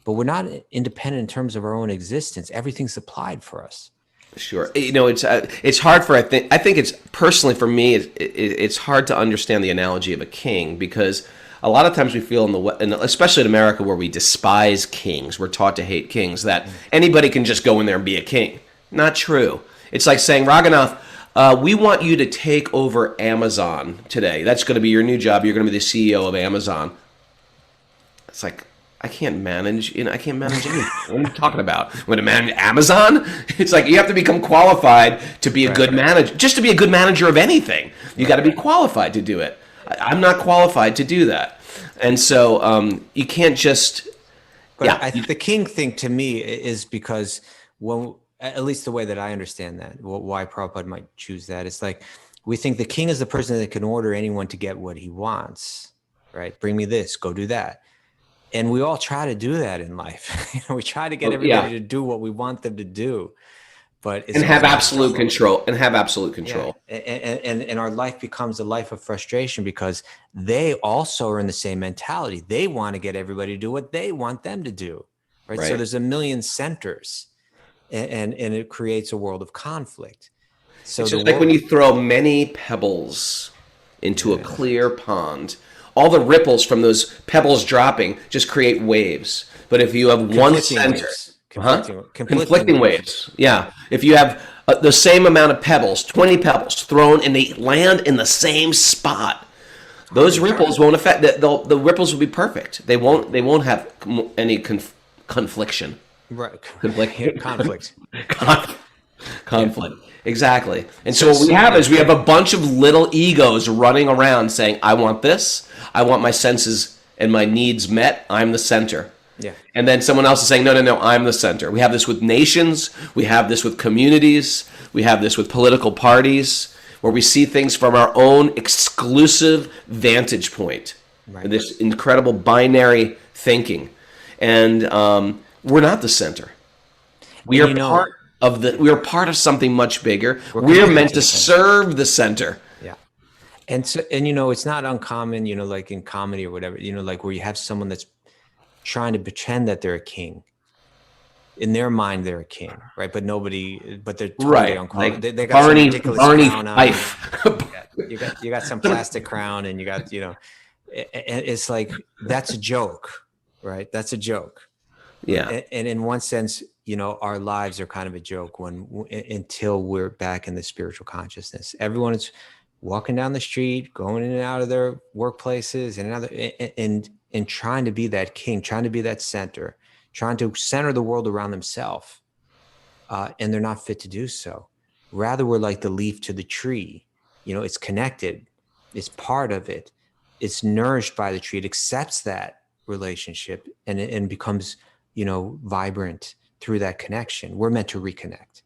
S5: but we're not independent in terms of our own existence. Everything's supplied for us.
S2: Sure. It's hard for, I think it's personally for me, it's hard to understand the analogy of a king, because a lot of times we feel and especially in America where we despise kings, we're taught to hate kings, that anybody can just go in there and be a king. Not true. It's like saying, Raghunath, we want you to take over Amazon today. That's going to be your new job. You're going to be the CEO of Amazon. It's like, I can't manage anything. What are you talking about? I'm going to manage Amazon? It's like you have to become qualified to be a good manager. Just to be a good manager of anything, you got to be qualified to do it. I'm not qualified to do that. And so you can't just...
S5: But I think the king thing to me is because, at least the way that I understand that, why Prabhupada might choose that, it's like we think the king is the person that can order anyone to get what he wants, right? Bring me this, go do that. And we all try to do that in life. We try to get everybody to do what we want them to do, but it's
S2: have absolute control. And
S5: our life becomes a life of frustration because they also are in the same mentality. They want to get everybody to do what they want them to do, right? So there's a million centers, and it creates a world of conflict. So
S2: it's just like when you throw many pebbles into a clear pond. All the ripples from those pebbles dropping just create waves. But if you have one center, conflicting waves. Yeah. If you have the same amount of pebbles, 20 pebbles thrown and they land in the same spot, those ripples won't affect. The ripples will be perfect. They won't have any confliction.
S5: Right.
S2: Conflict. Conflict. Exactly. And so what we have is we have a bunch of little egos running around saying, I want this. I want my senses and my needs met. I'm the center.
S5: Yeah.
S2: And then someone else is saying, no, I'm the center. We have this with nations. We have this with communities. We have this with political parties, where we see things from our own exclusive vantage point. Right. This incredible binary thinking. And we're not the center. We are part of something much bigger. We're meant to serve the center.
S5: Yeah. And so, and it's not uncommon, like in comedy or whatever, like where you have someone that's trying to pretend that they're a king. In their mind, they're a king, right? But they're totally
S2: Like
S5: they got some ridiculous crown on.
S2: Fife.
S5: You got some plastic crown, and you got, it's like, that's a joke, right? That's a joke.
S2: Yeah.
S5: And in one sense, our lives are kind of a joke until we're back in the spiritual consciousness. Everyone is walking down the street, going in and out of their workplaces and trying to be that king, trying to be that center, trying to center the world around themselves. And they're not fit to do so. Rather, we're like the leaf to the tree. It's connected. It's part of it. It's nourished by the tree. It accepts that relationship and becomes, vibrant through that connection. We're meant to reconnect.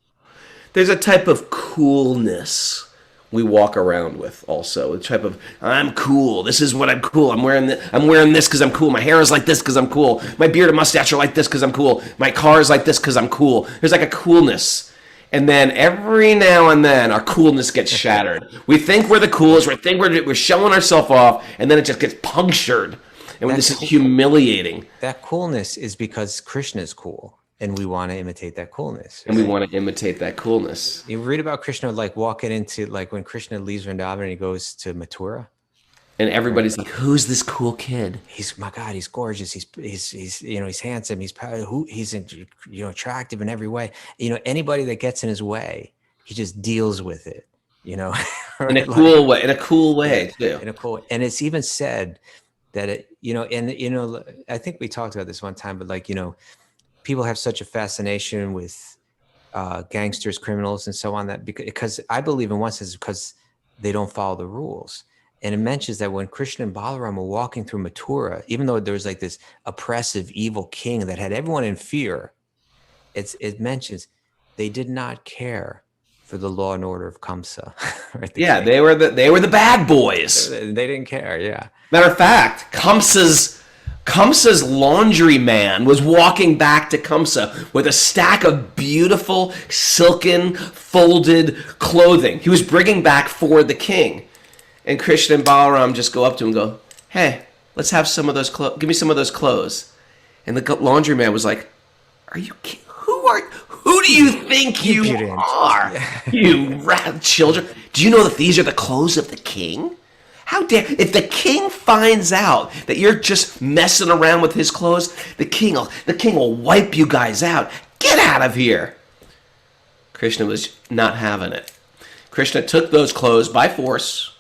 S2: There's a type of coolness we walk around with also. A type of, I'm cool. This is what I'm cool. I'm wearing this because I'm cool. My hair is like this because I'm cool. My beard and mustache are like this because I'm cool. My car is like this because I'm cool. There's like a coolness. And then every now and then our coolness gets shattered. We think we're the coolest. We think we're showing ourselves off, and then it just gets punctured. And this is humiliating.
S5: That coolness is because Krishna is cool, and we want to imitate that coolness.
S2: And we want to imitate that coolness.
S5: You read about Krishna, like walking into, like when Krishna leaves Vrindavan and he goes to Mathura.
S2: And everybody's like, who's this cool kid?
S5: My God, he's gorgeous. He's he's handsome. He's attractive in every way. Anybody that gets in his way, he just deals with it.
S2: In a cool way. In a cool way too.
S5: In a cool way. And it's even said that I think we talked about this one time, but people have such a fascination with gangsters, criminals, and so on, that because I believe in one sense because they don't follow the rules. And it mentions that when Krishna and Balaram were walking through Mathura, even though there was like this oppressive, evil king that had everyone in fear, it mentions they did not care for the law and order of Kamsa. Right?
S2: They were the bad boys.
S5: They didn't care. Yeah.
S2: Matter of fact, Kamsa's laundry man was walking back to Kamsa with a stack of beautiful, silken, folded clothing. He was bringing back for the king. And Krishna and Balaram just go up to him and go, hey, let's have some of those clothes. Give me some of those clothes. And the laundry man was like, are you kidding? Who do you think you are? You rat children. Do you know that these are the clothes of the king? How dare, if the king finds out that you're just messing around with his clothes, the king will wipe you guys out. Get out of here. Krishna was not having it. Krishna took those clothes by force,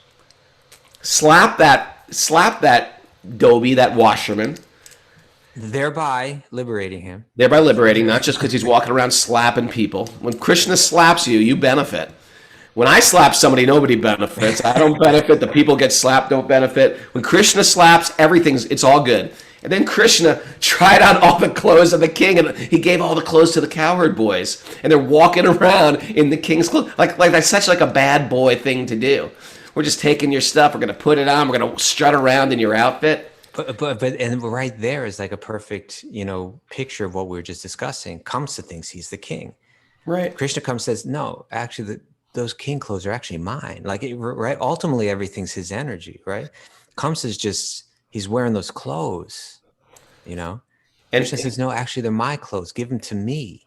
S2: slapped that dhobi, that washerman,
S5: thereby liberating him.
S2: Not just because he's walking around slapping people. When Krishna slaps you, you benefit. When I slap somebody, nobody benefits. I don't benefit. The people get slapped don't benefit. When Krishna slaps, it's all good. And then Krishna tried on all the clothes of the king, and he gave all the clothes to the cowherd boys. And they're walking around in the king's clothes. Like that's such like a bad boy thing to do. We're just taking your stuff. We're going to put it on. We're going to strut around in your outfit.
S5: But and right there is like a perfect, picture of what we were just discussing. Kamsa thinks he's the king.
S2: Right.
S5: Krishna comes and says, no, actually, those king clothes are actually mine. Right? Ultimately, everything's his energy, right? Kamsa's just, he's wearing those clothes, And Krishna says, no, actually, they're my clothes. Give them to me,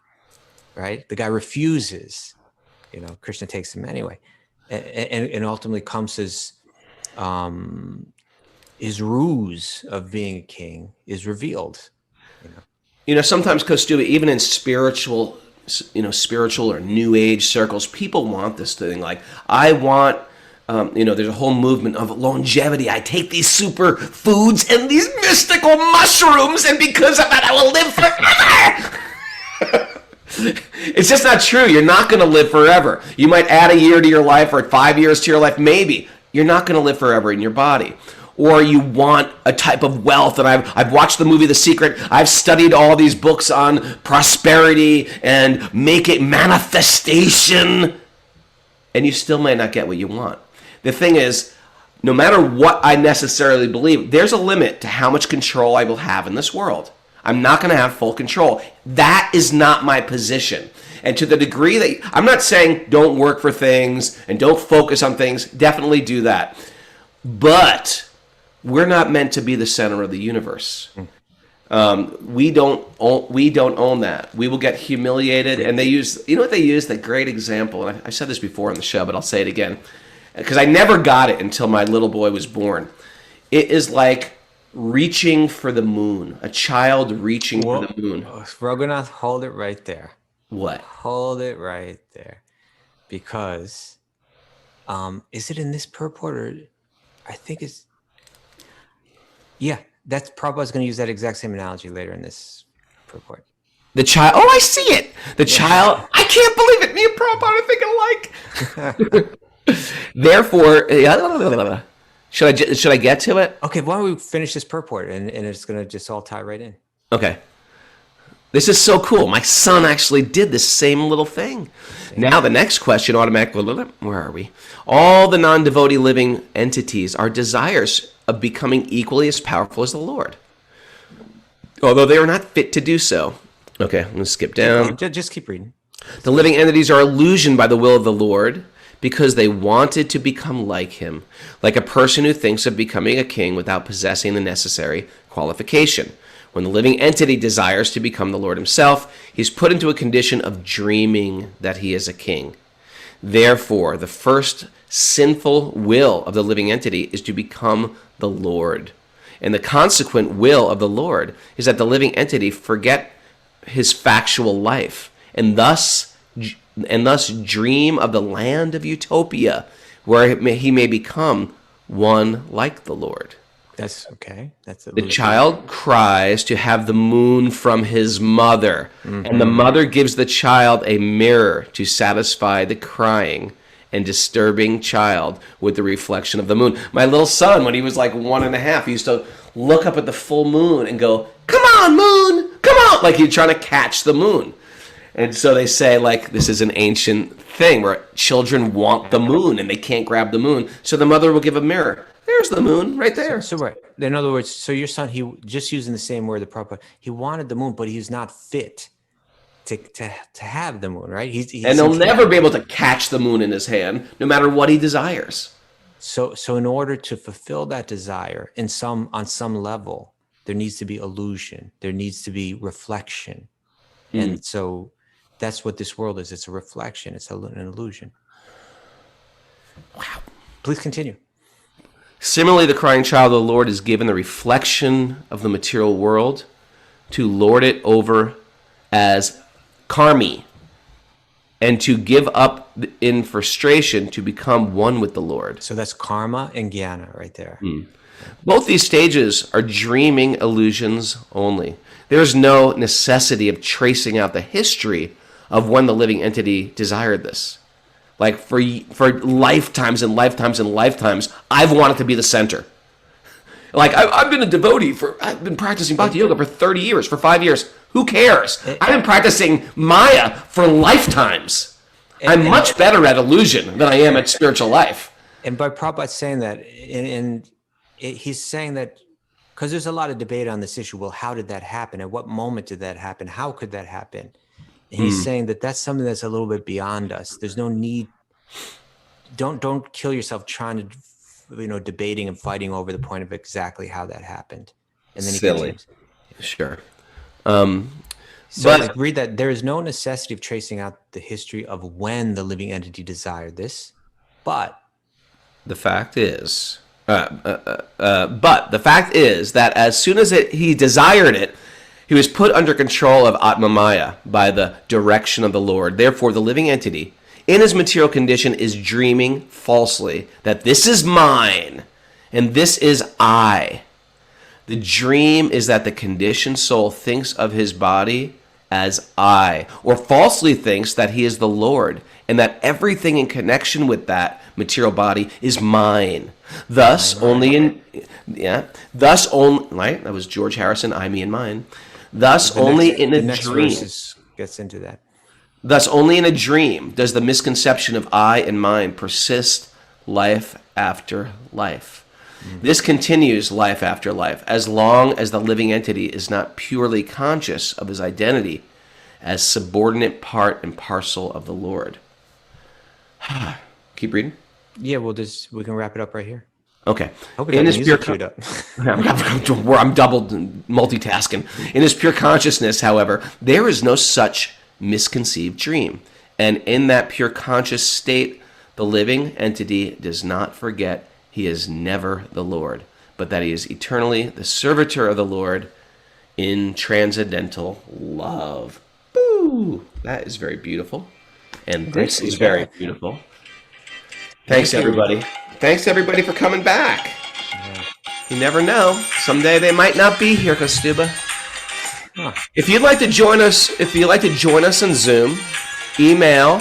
S5: right? The guy refuses. Krishna takes them anyway. And ultimately Kamsa's his ruse of being a king is revealed.
S2: Sometimes, Kaustubha, even in spiritual or new age circles, people want this thing. Like, I want, there's a whole movement of longevity. I take these super foods and these mystical mushrooms, and because of that, I will live forever. It's just not true. You're not going to live forever. You might add a year to your life or 5 years to your life. Maybe. You're not going to live forever in your body. Or you want a type of wealth. And I've watched the movie The Secret. I've studied all these books on prosperity and manifestation. And you still may not get what you want. The thing is, no matter what I necessarily believe, there's a limit to how much control I will have in this world. I'm not going to have full control. That is not my position. And to the degree that, I'm not saying don't work for things and don't focus on things, definitely do that. But we're not meant to be the center of the universe. We don't own that. We will get humiliated. And they use, you know what they use? The great example, and I said this before on the show, but I'll say it again, because I never got it until my little boy was born. It is like reaching for the moon, a child reaching for the moon.
S5: Raghunath, hold it right there.
S2: What?
S5: Hold it right there. Because, is it in this purport, or I think it's, yeah, that's Prabhupada's going to use that exact same analogy later in this purport.
S2: The child, oh, I see it. The child, I can't believe it. Me and Prabhupada are thinking alike. Therefore, should I get to it?
S5: Okay, why don't we finish this purport, and it's going to just all tie right in.
S2: Okay. This is so cool. My son actually did the same little thing. Now the next question automatically, where are we? All the non-devotee living entities are desires of becoming equally as powerful as the Lord, although they are not fit to do so. Okay, I'm going to skip down.
S5: Just keep reading.
S2: The living entities are illusioned by the will of the Lord because they wanted to become like him, like a person who thinks of becoming a king without possessing the necessary qualification. When the living entity desires to become the Lord himself, he's put into a condition of dreaming that he is a king. Therefore, the first sinful will of the living entity is to become the Lord. And the consequent will of the Lord is that the living entity forget his factual life and thus dream of the land of utopia where he may become one like the Lord.
S5: That's okay. That's
S2: the child cries to have the moon from his mother, and the mother gives the child a mirror to satisfy the crying and disturbing child with the reflection of the moon. My little son, when he was like 1.5, he used to look up at the full moon and go, "Come on, moon, come on!" Like he's trying to catch the moon. And so they say, like, this is an ancient thing where children want the moon and they can't grab the moon, so the mother will give a mirror. There's the moon right there.
S5: So right. In other words, so your son, he just using the same word, the proper, he wanted the moon, but he's not fit to have the moon, right? He's
S2: and he'll never be able to catch the moon in his hand, no matter what he desires.
S5: So in order to fulfill that desire on some level, there needs to be illusion. There needs to be reflection. And so that's what this world is. It's a reflection. It's an illusion.
S2: Wow.
S5: Please continue.
S2: Similarly, the crying child of the Lord is given the reflection of the material world to lord it over as karmi and to give up in frustration to become one with the Lord.
S5: So that's karma and jnana right there.
S2: Both these stages are dreaming illusions only. There is no necessity of tracing out the history of when the living entity desired this. Like for lifetimes and lifetimes and lifetimes, I've wanted to be the center. Like I've been a devotee I've been practicing Bhakti-yoga for 30 years, for 5 years. Who cares? I've been practicing Maya for lifetimes. I'm much better at illusion than I am at spiritual life.
S5: And by Prabhupada saying that, he's saying that because there's a lot of debate on this issue. Well, how did that happen? At what moment did that happen? How could that happen? And he's saying that that's something that's a little bit beyond us. There's no need. Don't kill yourself trying to, debating and fighting over the point of exactly how that happened. And then
S2: Silly. Sure.
S5: So read that. There is no necessity of tracing out the history of when the living entity desired this, but
S2: the fact is, that as soon as he desired it, he was put under control of Atma Maya by the direction of the Lord. Therefore, the living entity, in his material condition, is dreaming falsely that this is mine and this is I. The dream is that the conditioned soul thinks of his body as I, or falsely thinks that he is the Lord and that everything in connection with that material body is mine. Thus, right, that was George Harrison, I, me, and mine. Thus, only in a dream
S5: gets into that.
S2: Thus, only in a dream does the misconception of I and mine persist life after life. This continues life after life, as long as the living entity is not purely conscious of his identity as subordinate part and parcel of the Lord. Keep reading.
S5: Yeah, we can wrap it up right here.
S2: Okay.
S5: Hope we got music queued up.
S2: I'm double multitasking. In his pure consciousness, however, there is no such misconceived dream. And in that pure conscious state, the living entity does not forget he is never the Lord, but that he is eternally the servitor of the Lord in transcendental love. Boo! That is very beautiful. And this is very beautiful. Thanks, everybody. Thanks, everybody, for coming back. You never know. Someday they might not be here, Kaustubha. If you'd like to join us, on Zoom, email.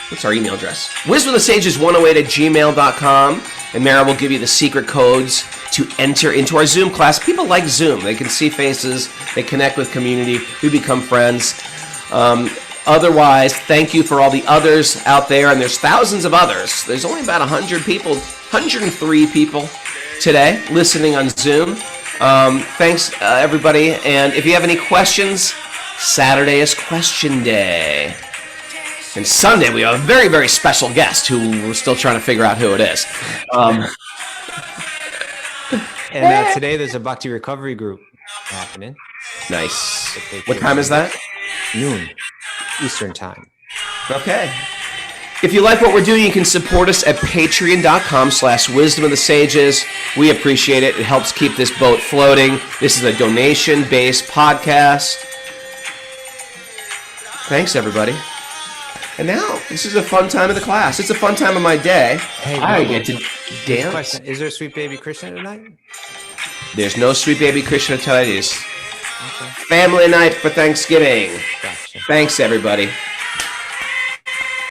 S2: What's our email address? wisdomofthesages108@gmail.com, and Mara will give you the secret codes to enter into our Zoom class. People like Zoom. They can see faces. They connect with community. We become friends. Otherwise, thank you for all the others out there, and there's thousands of others. There's only about 100 people, 103 people today listening on Zoom. Thanks, everybody. And if you have any questions, Saturday is question day. And Sunday, we have a very, very special guest who we're still trying to figure out who it is.
S5: And today there's a Bhakti recovery group happening.
S2: Nice. What time is that?
S5: Noon, Eastern time.
S2: Okay. If you like what we're doing, you can support us at patreon.com/wisdomofthesages. We appreciate it. It helps keep this boat floating. This is a donation-based podcast. Thanks, everybody. And now, this is a fun time of the class. It's a fun time of my day.
S5: Hey,
S2: I get to dance.
S5: Question. Is there a Sweet Baby Krishna tonight?
S2: There's no Sweet Baby Krishna tonight. It's family night for Thanksgiving.
S5: Gotcha.
S2: Thanks, everybody.